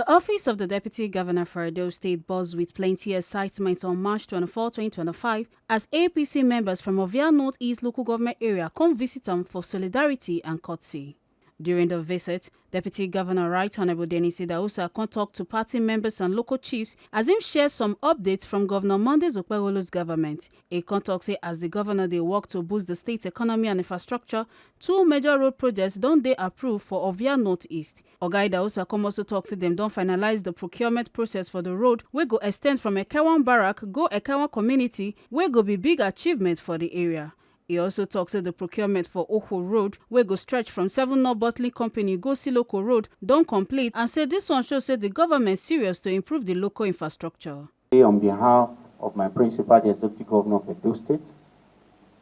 The office of the Deputy Governor for Edo State buzzed with plenty excitement on March 24, 2025 as APC members from Ovia Northeast local government area come visit them for solidarity and courtesy. During the visit, Deputy Governor Right Honorable Idahosa talked to party members and local chiefs as him share some updates from Governor Monday Oghedo's government. A talk say as the governor they work to boost the state's economy and infrastructure, 2 major road projects don't they approve for Ovia Northeast. Idahosa also talk to them don't finalize the procurement process for the road we go extend from Ekewan Barrack go Ekewan community we go be big achievement for the area. He also talks about the procurement for Oho Road, where go stretch from 7 North Bottling Company go Siloko Road, don't complete, and said this one shows the government serious to improve the local infrastructure. On behalf of my principal, the Executive Governor of Edo State,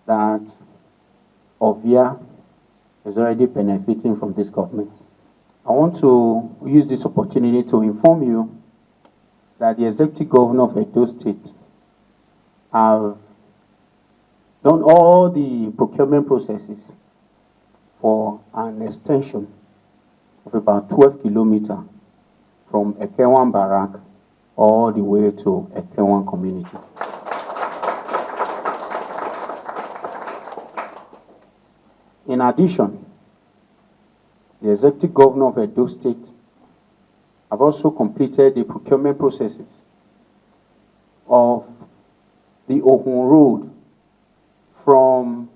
that Ovia is already benefiting from this government. I want to use this opportunity to inform you that the Executive Governor of Edo State have done all the procurement processes for an extension of about 12 kilometers from Ekewan Barrack all the way to Ekewan community. In addition, the Executive Governor of Edo State have also completed the procurement processes of the Oho Road from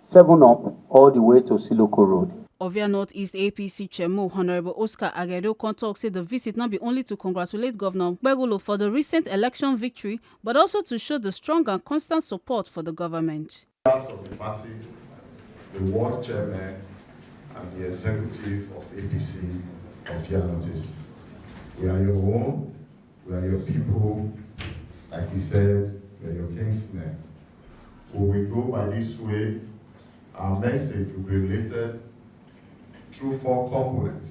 7 Up all the way to Siloko Road. Ovia Northeast APC Chairman Honorable Oscar Oghedo talk said the visit not be only to congratulate Governor Begolo for the recent election victory, but also to show the strong and constant support for the government. Of the party, the ward chairman, and the executive of APC Ovia Northeast. We are your own, we are your people, like he said, we are your kinsmen. We will go by this way. Our message will be related through 4 components.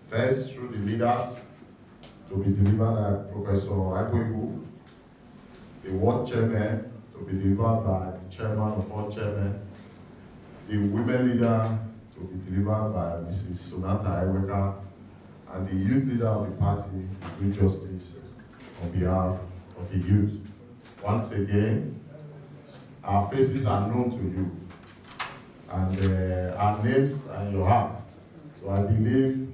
First, through the leaders, to be delivered by Professor Oghedo, the ward chairman, to be delivered by the chairman of all chairmen, the women leader, to be delivered by Mrs. Sonata Eweka, and the youth leader of the party, to do justice on behalf of the youth. Once again, our faces are known to you, and our names are in your heart. So I believe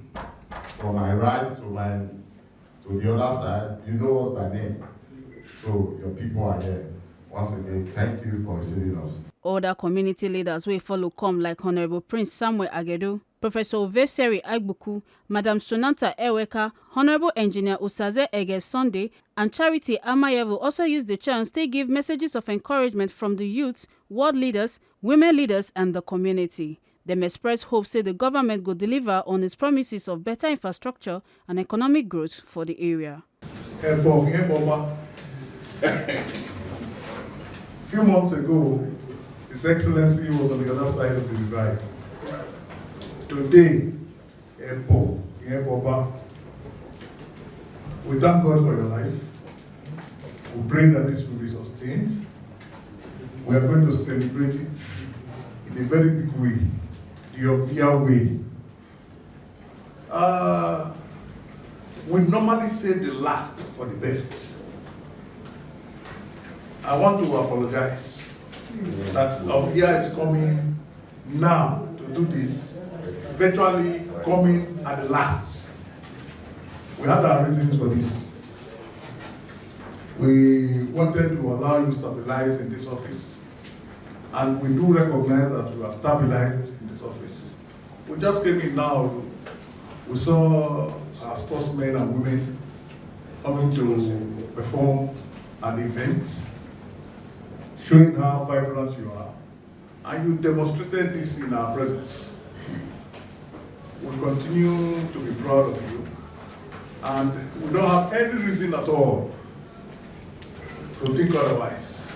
from my right to the other side, you know us by name. So your people are here. Once again, thank you for receiving us. Other community leaders will follow come like Honorable Prince Samuel Oghedo, Professor Oveseri Agbuku, Madam Sonata Eweka, Honorable Engineer Usaze Ege Sunday, and Charity Amayevu also used the chance to give messages of encouragement from the youth, ward leaders, women leaders, and the community. Them expressed hope say the government will deliver on its promises of better infrastructure and economic growth for the area. Few months ago, His Excellency was on the other side of the divide. Today, we thank God for your life. We pray that this will be sustained. We are going to celebrate it in a very big way, the Ovia way. We normally say the last for the best. I want to apologize that Ovia is coming now to do this, virtually coming at the last. We had our reasons for this. We wanted to allow you to stabilize in this office, and we do recognize that you are stabilized in this office. We just came in now, we saw our sportsmen and women coming to perform at the event, showing how vibrant you are, and you demonstrated this in our presence. We continue to be proud of you, and we don't have any reason at all to think otherwise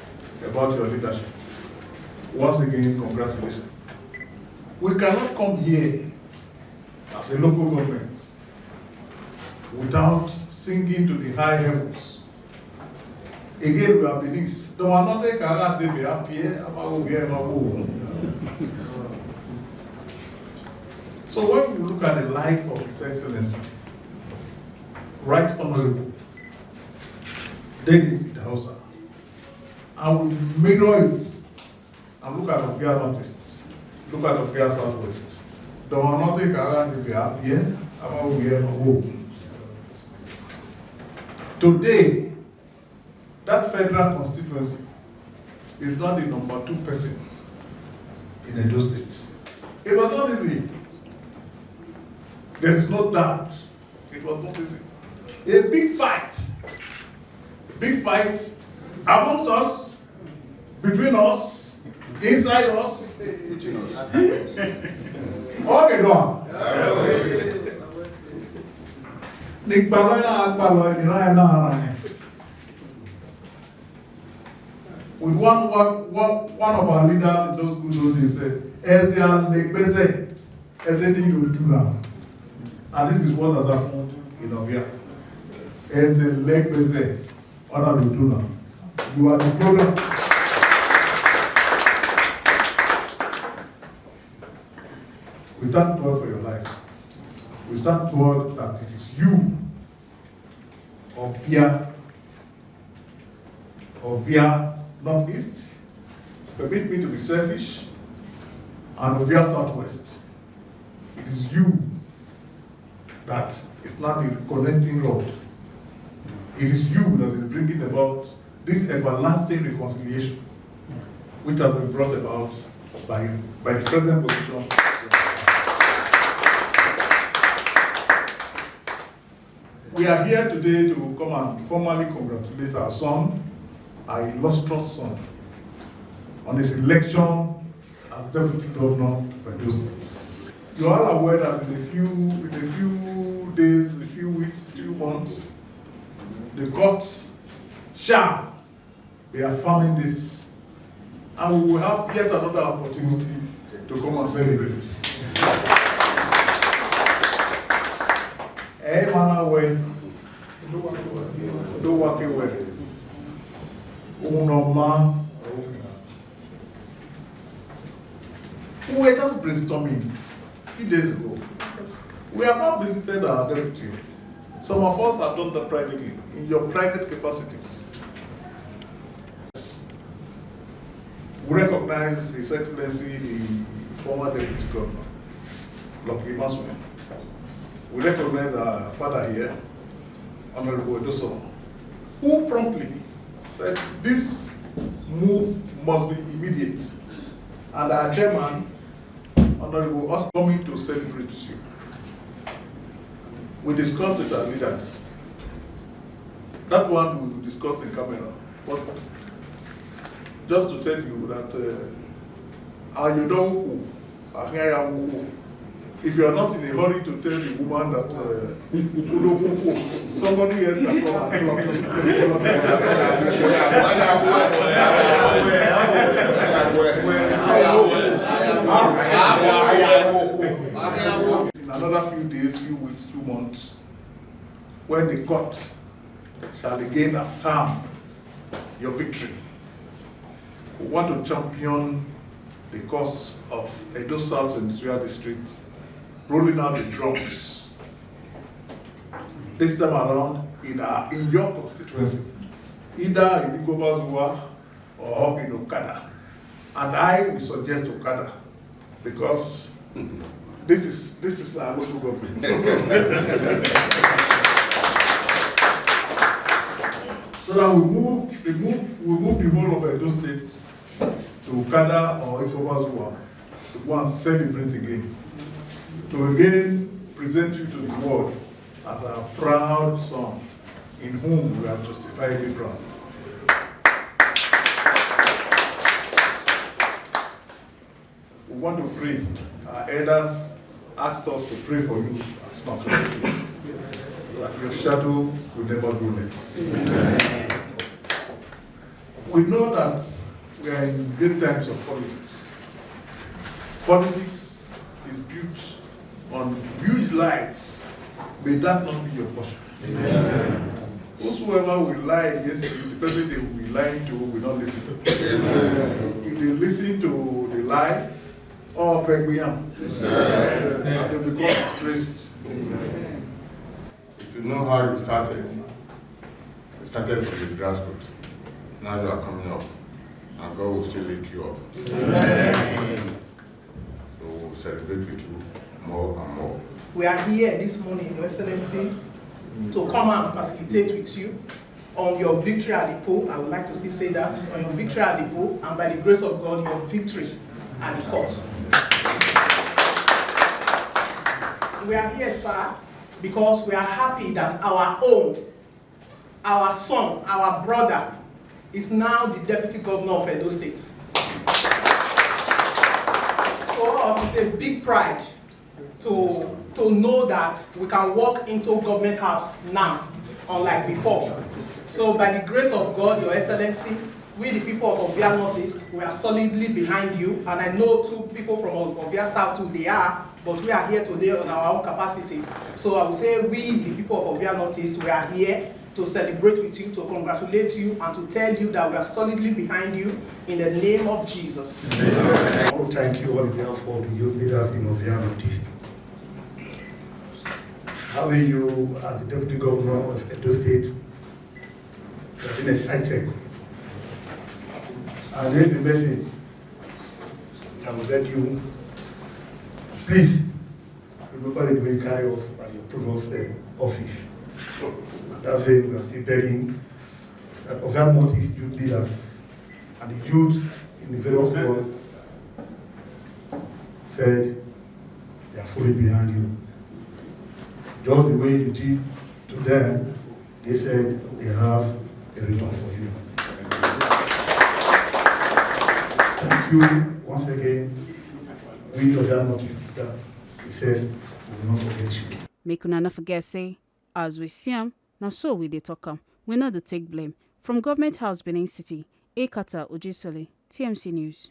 about your leadership. Once again, congratulations. We cannot come here as a local government without singing to the high heavens. Again, we are Benin. So when we look at the life of His Excellency, Right Honorable Dennis Idahosa, and we mirror it and look at Ovia Northeast, look at Ovia Southwest. Don't not take around if you are here, about we are home. Today, that federal constituency is not the number 2 person in Edo State. It was not easy. There is no doubt. It was not easy. A big fight amongst us, between us, inside us. Oghedo. With one of our leaders in those good old days said, and this is what has happened in Ovia. As a leg base, order to do now. You are the program. We thank God for your life. We thank God that it is you, Ovia Northeast. Permit me to be selfish, and Ovia Southwest. It is you that is not the connecting road. It is you that is bringing about this everlasting reconciliation, which has been brought about by the present position. We are here today to come and formally congratulate our son, our illustrious son, on his election as Deputy Governor of Edo State. You are all aware that in a few days, a few weeks, 2 months, the court shall be affirming this, and we will have yet another opportunity to come and celebrate. We were just brainstorming a few days ago. We have not visited our deputy. Some of us have done that privately, in your private capacities. We recognize His Excellency, the former Deputy Governor, Lucky Maswe. We recognize our father here, Honorable Idahosa, who promptly said this move must be immediate. And our chairman, Honorable, us coming to celebrate you. We discussed with our leaders. That one we will discuss in camera. But just to tell you that if you are not in a hurry to tell the woman that somebody else can come and in another few days, few weeks, 2 months, when the court shall again affirm your victory, we want to champion the cause of Edo South Industrial District, rolling out the drums. This time around in your constituency, either in Idahosa or in Okada. And I will suggest Okada because this is our local government. So that we move the whole of Edo State to Okada or Idahosa to go and celebrate again. To again present you to the world as our proud son, in whom we are justifiably proud. We want to pray. Our elders asked us to pray for you as soon as possible, that your shadow will never go less. We know that we are in great times of politics. Politics is built on huge lies. May that not be your portion. Whosoever will lie against you, the person they will be lying to will not listen to. If they listen to the lie, all and they become disgraced. If you you know how you started. You started from the grassroots. Now you are coming up, and God will still lift you up. Amen. So we'll celebrate with you more and more. We are here this morning, Your Excellency, to come and facilitate with you on your victory at the poll. I would like to still say that, on your victory at the poll, and by the grace of God, your victory at the court. We are here, sir, because we are happy that our own, our son, our brother, is now the Deputy Governor of Edo State. For us, it's a big pride to know that we can walk into government house now, unlike before. So by the grace of God, Your Excellency, we the people of Ovia Northeast, we are solidly behind you, and I know two people from Ovia South too, they are, but we are here today on our own capacity. So I would say we, the people of Ovia Northeast, we are here to celebrate with you, to congratulate you, and to tell you that we are solidly behind you in the name of Jesus. I want to thank you on behalf of the youth leaders in Ovia Northeast. Having you as the Deputy Governor of Edo State, we have been excited. And there's a message I will let you. Please remember the way you carry us by your previous office. That way we are still begging that Ovia Northeast youth leaders and the youth in the various world said they are fully behind you. Just the way you did to them, they said they have a return for you. Thank you once again. We of that motive that he said we will not forget you. Make una not forget say, as we see am, na so we dey talk am. We know the take blame. From Government House, Benin City, Ekata Ojisole, TMC News.